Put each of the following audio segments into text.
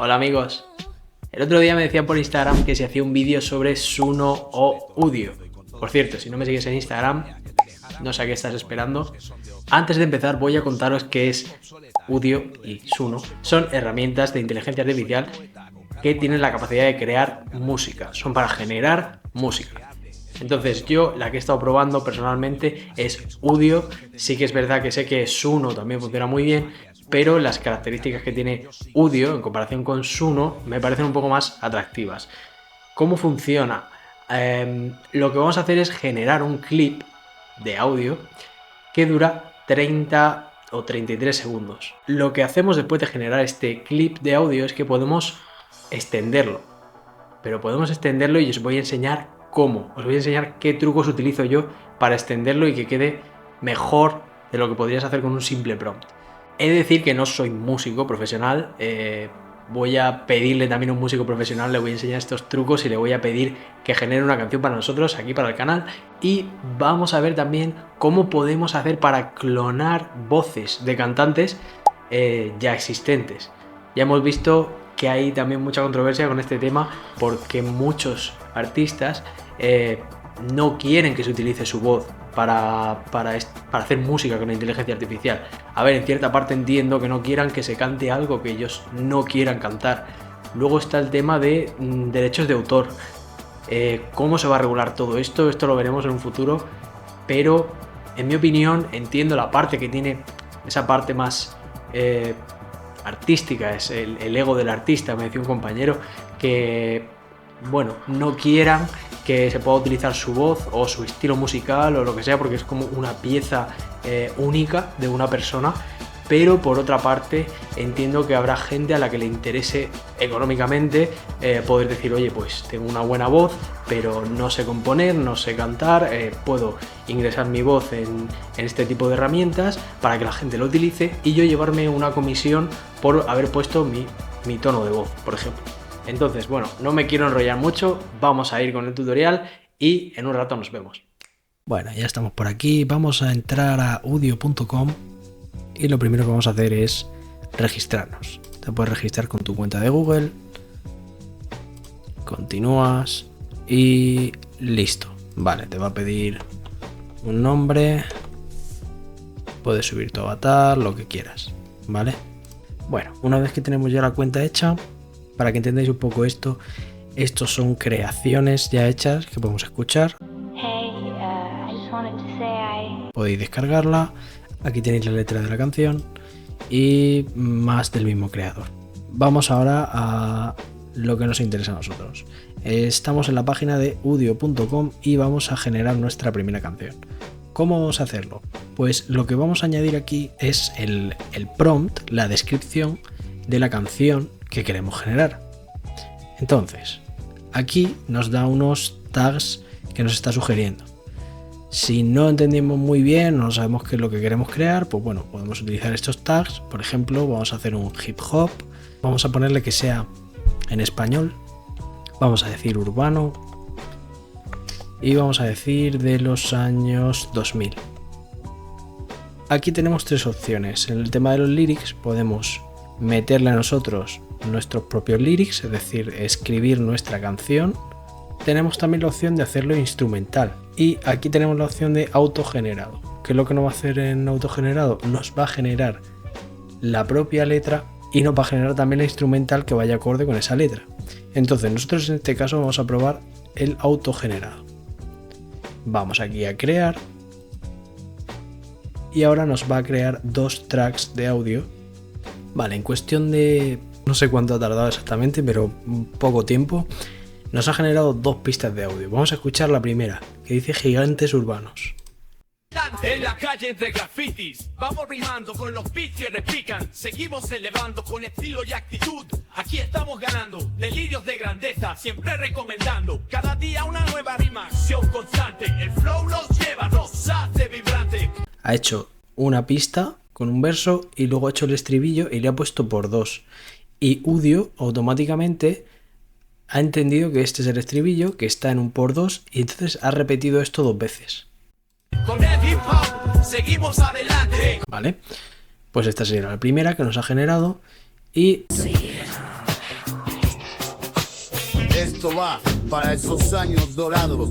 Hola amigos. El otro día me decían por Instagram que si hacía un vídeo sobre Suno o Udio. Por cierto, si no me sigues en Instagram, no sé a qué estás esperando. Antes de empezar voy a contaros qué es Udio y Suno. Son herramientas de inteligencia artificial que tienen la capacidad de crear música. Son para generar música. Entonces yo la que he estado probando personalmente es Udio. Sí que es verdad que sé que Suno también funciona muy bien, pero las características que tiene Udio en comparación con Suno me parecen un poco más atractivas. ¿Cómo funciona? Lo que vamos a hacer es generar un clip de audio que dura 30 o 33 segundos. Lo que hacemos después de generar este clip de audio es que podemos extenderlo. Pero podemos extenderlo y os voy a enseñar cómo. Os voy a enseñar qué trucos utilizo yo para extenderlo y que quede mejor de lo que podrías hacer con un simple prompt. He de decir que no soy músico profesional, voy a pedirle también a un músico profesional, le voy a enseñar estos trucos y le voy a pedir que genere una canción para nosotros, aquí para el canal, y vamos a ver también cómo podemos hacer para clonar voces de cantantes ya existentes. Ya hemos visto que hay también mucha controversia con este tema porque muchos artistas no quieren que se utilice su voz para hacer música con la inteligencia artificial. A ver, en cierta parte entiendo que no quieran que se cante algo que ellos no quieran cantar. Luego está el tema de derechos de autor. ¿Cómo se va a regular todo esto? Esto lo veremos en un futuro, pero en mi opinión entiendo la parte que tiene, esa parte más artística, es el ego del artista. Me decía un compañero que, bueno, no quieran que se pueda utilizar su voz o su estilo musical o lo que sea, porque es como una pieza única de una persona. Pero por otra parte entiendo que habrá gente a la que le interese económicamente poder decir, oye, pues tengo una buena voz, pero no sé componer, no sé cantar, puedo ingresar mi voz en este tipo de herramientas para que la gente lo utilice y yo llevarme una comisión por haber puesto mi tono de voz, por ejemplo. Entonces, bueno, no me quiero enrollar mucho, vamos a ir con el tutorial y en un rato nos vemos. Bueno, ya estamos por aquí, vamos a entrar a udio.com. Y lo primero que vamos a hacer es registrarnos. Te puedes registrar con tu cuenta de Google. Continúas y listo. Vale, te va a pedir un nombre. Puedes subir tu avatar, lo que quieras. ¿Vale? Bueno, una vez que tenemos ya la cuenta hecha, para que entendáis un poco esto, estos son creaciones ya hechas que podemos escuchar. Podéis descargarla. Aquí tenéis la letra de la canción y más del mismo creador. Vamos ahora a lo que nos interesa a nosotros. Estamos en la página de udio.com y vamos a generar nuestra primera canción. ¿Cómo vamos a hacerlo? Pues lo que vamos a añadir aquí es el prompt, la descripción de la canción que queremos generar. Entonces, aquí nos da unos tags que nos está sugiriendo. Si no entendemos muy bien, no sabemos qué es lo que queremos crear, pues bueno, podemos utilizar estos tags. Por ejemplo, vamos a hacer un hip hop, vamos a ponerle que sea en español, vamos a decir urbano y vamos a decir de los años 2000. Aquí tenemos tres opciones. En el tema de los lyrics podemos meterle a nosotros nuestros propios lyrics, es decir, escribir nuestra canción. Tenemos también la opción de hacerlo instrumental y aquí tenemos la opción de autogenerado. ¿Qué es lo que nos va a hacer en autogenerado? Nos va a generar la propia letra y nos va a generar también la instrumental que vaya acorde con esa letra. Entonces nosotros en este caso vamos a probar el autogenerado. Vamos aquí a crear y ahora nos va a crear dos tracks de audio. Vale, en cuestión de no sé cuánto ha tardado exactamente, pero poco tiempo. Nos ha generado dos pistas de audio. Vamos a escuchar la primera, que dice gigantes urbanos. En la calle entre grafitis, vamos rimando con los beats que repican. Seguimos elevando con estilo y actitud. Aquí estamos ganando, delirios de grandeza, siempre recomendando. Cada día una nueva rima, acción constante. El flow nos lleva, nos hace vibrante. Ha hecho una pista con un verso y luego ha hecho el estribillo y le ha puesto por dos. Y Udio automáticamente ha entendido que este es el estribillo, que está en un por dos, y entonces ha repetido esto dos veces. Con el hip hop seguimos adelante. Vale, pues esta sería la primera que nos ha generado y Esto va para esos años dorados,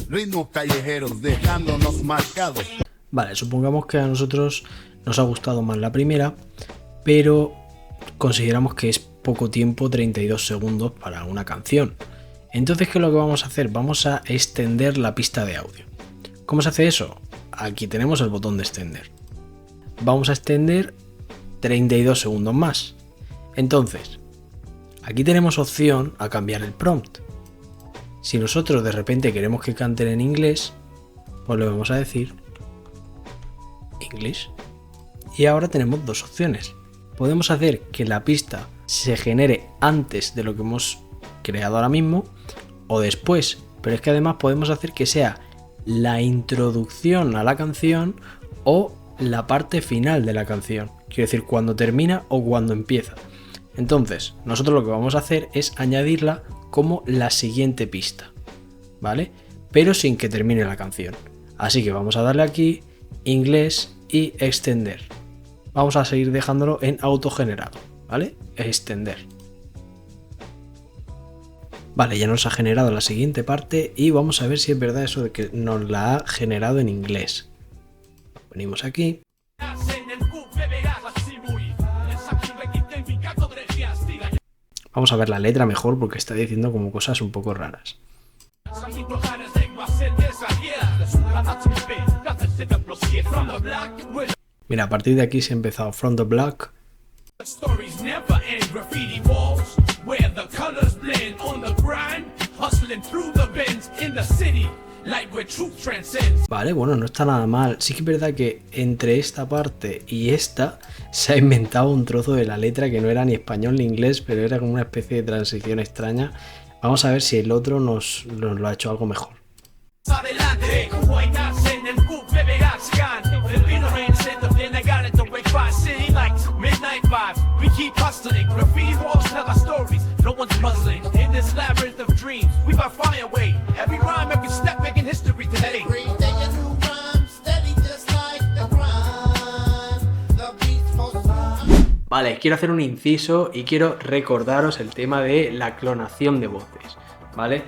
ritmos callejeros dejándonos marcados. Vale, supongamos que a nosotros nos ha gustado más la primera, pero consideramos que es poco tiempo, 32 segundos para una canción. Entonces, ¿qué es lo que vamos a hacer? Vamos a extender la pista de audio. ¿Cómo se hace eso? Aquí tenemos el botón de extender. Vamos a extender 32 segundos más. Entonces, aquí tenemos opción a cambiar el prompt. Si nosotros de repente queremos que canten en inglés, pues le vamos a decir English. Y ahora tenemos dos opciones. Podemos hacer que la pista se genere antes de lo que hemos creado ahora mismo o después, pero es que además podemos hacer que sea la introducción a la canción o la parte final de la canción. Quiero decir, cuando termina o cuando empieza. Entonces, nosotros lo que vamos a hacer es añadirla como la siguiente pista, ¿vale? Pero sin que termine la canción. Así que vamos a darle aquí, inglés y extender. Vamos a seguir dejándolo en autogenerado, ¿vale? Extender. Vale, ya nos ha generado la siguiente parte y vamos a ver si es verdad eso de que nos la ha generado en inglés. Venimos aquí. Vamos a ver la letra mejor porque está diciendo como cosas un poco raras. Mira, a partir de aquí se ha empezado From the Block. Vale, bueno, no está nada mal. Sí que es verdad que entre esta parte y esta se ha inventado un trozo de la letra que no era ni español ni inglés, pero era como una especie de transición extraña. Vamos a ver si el otro nos lo ha hecho algo mejor. Vale, quiero hacer un inciso y quiero recordaros el tema de la clonación de voces, ¿vale?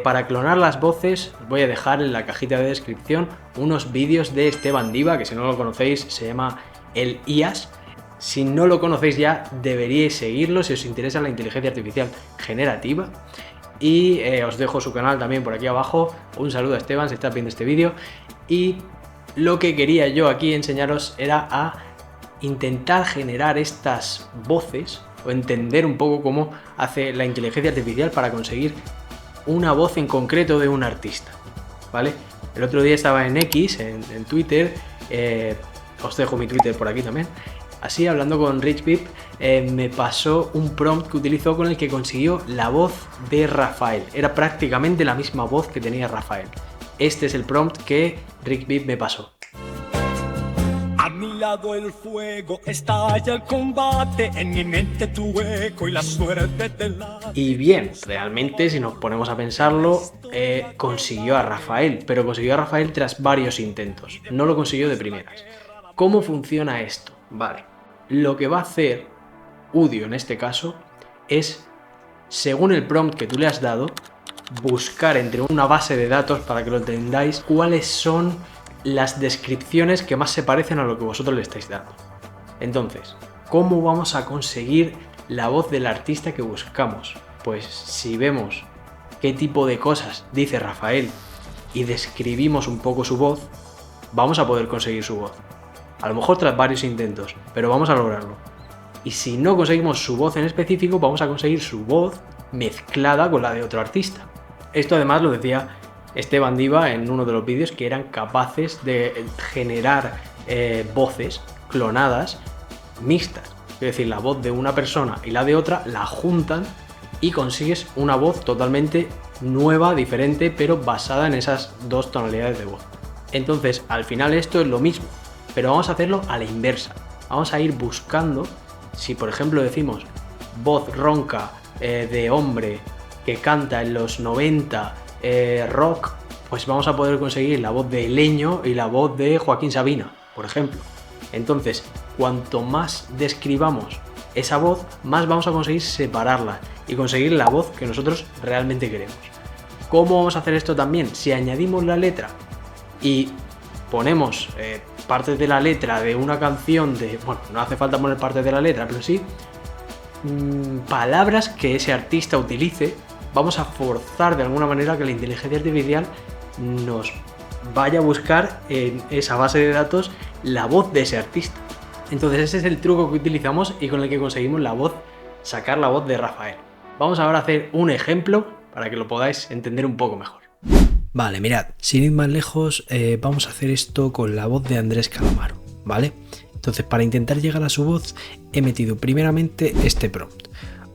Para clonar las voces os voy a dejar en la cajita de descripción unos vídeos de Esteban Diva, que si no lo conocéis se llama el IAS. Si no lo conocéis ya deberíais seguirlo si os interesa la inteligencia artificial generativa. Y os dejo su canal también por aquí abajo. Un saludo a Esteban si estás viendo este vídeo. Y lo que quería yo aquí enseñaros era a intentar generar estas voces o entender un poco cómo hace la inteligencia artificial para conseguir una voz en concreto de un artista, ¿vale? El otro día estaba en X, en Twitter, os dejo mi Twitter por aquí también. Así, hablando con Rich Pip, me pasó un prompt que utilizó con el que consiguió la voz de Rafael. Era prácticamente la misma voz que tenía Rafael. Este es el prompt que Rich Pip me pasó. A mi lado el fuego, estalla el combate, en mi mente tu eco y la suerte de la... Y bien, realmente si nos ponemos a pensarlo, consiguió a Rafael, pero consiguió a Rafael tras varios intentos. No lo consiguió de primeras. ¿Cómo funciona esto? Vale, lo que va a hacer Udio en este caso es, según el prompt que tú le has dado, buscar entre una base de datos, para que lo entendáis, cuáles son las descripciones que más se parecen a lo que vosotros le estáis dando. Entonces, ¿cómo vamos a conseguir la voz del artista que buscamos? Pues si vemos qué tipo de cosas dice Rafael y describimos un poco su voz, vamos a poder conseguir su voz. A lo mejor tras varios intentos, pero vamos a lograrlo. Y si no conseguimos su voz en específico, vamos a conseguir su voz mezclada con la de otro artista. Esto además lo decía Esteban Diva en uno de los vídeos, que eran capaces de generar voces clonadas mixtas. Es decir, la voz de una persona y la de otra la juntan y consigues una voz totalmente nueva, diferente, pero basada en esas dos tonalidades de voz. Entonces, al final esto es lo mismo, pero vamos a hacerlo a la inversa. Vamos a ir buscando, si por ejemplo decimos voz ronca de hombre que canta en los 90, rock, pues vamos a poder conseguir la voz de Leño y la voz de Joaquín Sabina, por ejemplo. Entonces, cuanto más describamos esa voz, más vamos a conseguir separarla y conseguir la voz que nosotros realmente queremos. ¿Cómo vamos a hacer esto también? Si añadimos la letra y ponemos partes de la letra de una canción bueno, no hace falta poner partes de la letra, pero sí palabras que ese artista utilice, vamos a forzar de alguna manera que la inteligencia artificial nos vaya a buscar en esa base de datos la voz de ese artista. Entonces ese es el truco que utilizamos y con el que conseguimos sacar la voz de Rafael. Vamos ahora a hacer un ejemplo para que lo podáis entender un poco mejor. Vale, mirad, sin ir más lejos, vamos a hacer esto con la voz de Andrés Calamaro, ¿vale? Entonces, para intentar llegar a su voz, he metido primeramente este prompt.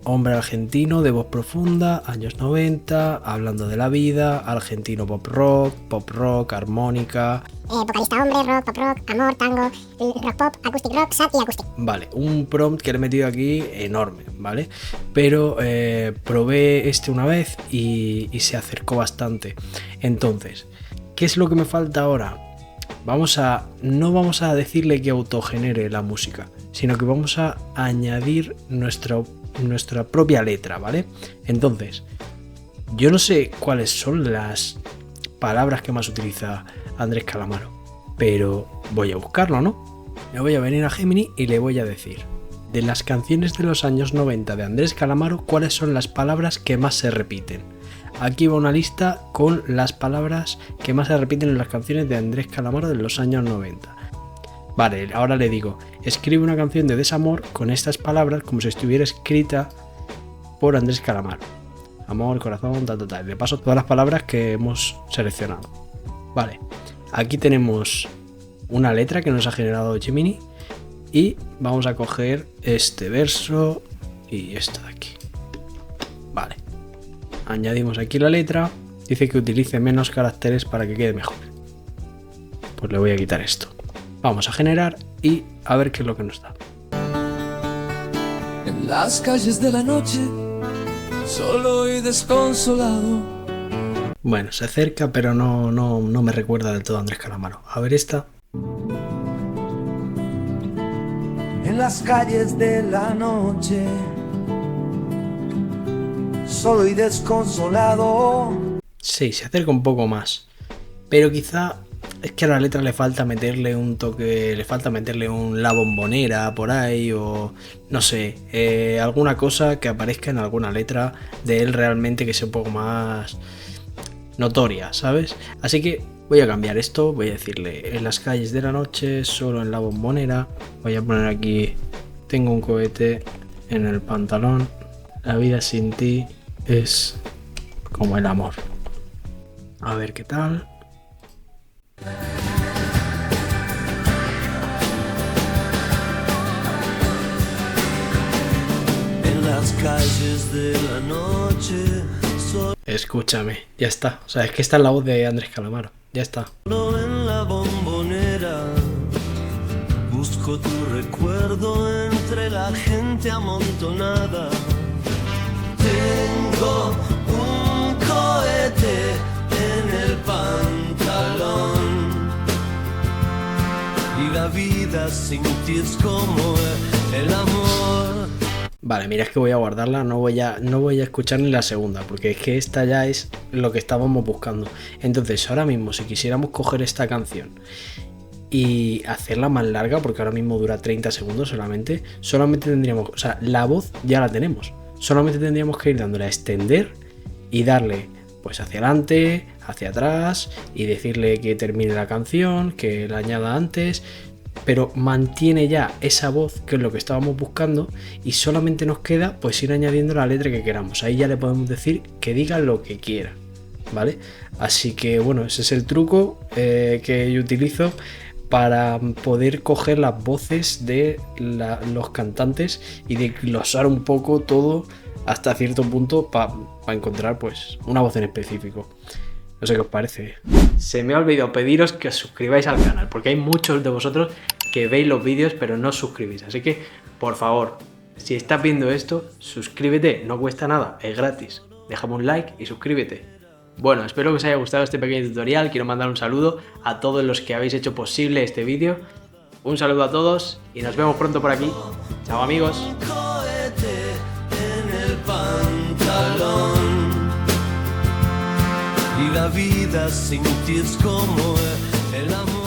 Hombre argentino de voz profunda, años 90, hablando de la vida, argentino pop rock, armónica... vocalista hombre, rock, pop rock, amor, tango, rock pop, acoustic rock, sad y acoustic. Vale, un prompt que le he metido aquí enorme, ¿vale? Pero probé una vez y se acercó bastante. Entonces, ¿qué es lo que me falta ahora? No vamos a decirle que autogenere la música, sino que vamos a añadir nuestra propia letra, ¿vale? Entonces, yo no sé cuáles son las palabras que más utiliza Andrés Calamaro, pero voy a buscarlo, ¿no? Me voy a venir a Gemini y le voy a decir, de las canciones de los años 90 de Andrés Calamaro, ¿cuáles son las palabras que más se repiten? Aquí va una lista con las palabras que más se repiten en las canciones de Andrés Calamaro de los años 90. Vale, ahora le digo, escribe una canción de desamor con estas palabras como si estuviera escrita por Andrés Calamaro. Amor, corazón, tal. Le paso todas las palabras que hemos seleccionado. Vale, aquí tenemos una letra que nos ha generado Gemini y vamos a coger este verso y esto de aquí. Vale, añadimos aquí la letra, dice que utilice menos caracteres para que quede mejor. Pues le voy a quitar esto. Vamos a generar y a ver qué es lo que nos da. En las calles de la noche, solo y desconsolado. Bueno, se acerca, pero no me recuerda del todo a Andrés Calamaro. A ver esta. En las calles de la noche, solo y desconsolado. Sí, se acerca un poco más. Pero quizá es que a la letra le falta meterle un toque, le falta meterle la bombonera por ahí o no sé, alguna cosa que aparezca en alguna letra de él realmente que sea un poco más notoria, ¿sabes? Así que voy a cambiar esto, voy a decirle en las calles de la noche, solo en la bombonera. Voy a poner aquí, tengo un cohete en el pantalón, la vida sin ti es como el amor. A ver qué tal. En las calles de la noche, Escúchame, ya está. O sea, es que esta es la voz de Andrés Calamaro. Ya está. solo en la bombonera, busco tu recuerdo entre la gente amontonada. Tengo un cohete en el pantalón y la vida sin ti es como el amor. Vale, mira, es que voy a guardarla, no voy a escuchar ni la segunda, porque es que esta ya es lo que estábamos buscando. Entonces, ahora mismo, si quisiéramos coger esta canción y hacerla más larga, porque ahora mismo dura 30 segundos solamente tendríamos, o sea, la voz ya la tenemos. Solamente tendríamos que ir dándole a extender y darle pues hacia adelante, hacia atrás y decirle que termine la canción, que la añada antes, pero mantiene ya esa voz que es lo que estábamos buscando y solamente nos queda pues ir añadiendo la letra que queramos. Ahí ya le podemos decir que diga lo que quiera, ¿vale? Así que bueno, ese es el truco que yo utilizo para poder coger las voces de los cantantes y de glosar un poco todo hasta cierto punto para encontrar pues una voz en específico. No sé qué os parece. Se me ha olvidado pediros que os suscribáis al canal, porque hay muchos de vosotros que veis los vídeos pero no os suscribís. Así que, por favor, si estás viendo esto, suscríbete, no cuesta nada, es gratis. Déjame un like y suscríbete. Bueno, espero que os haya gustado este pequeño tutorial. Quiero mandar un saludo a todos los que habéis hecho posible este vídeo. Un saludo a todos y nos vemos pronto por aquí. Chao, amigos. y la vida sin ti es como el amor.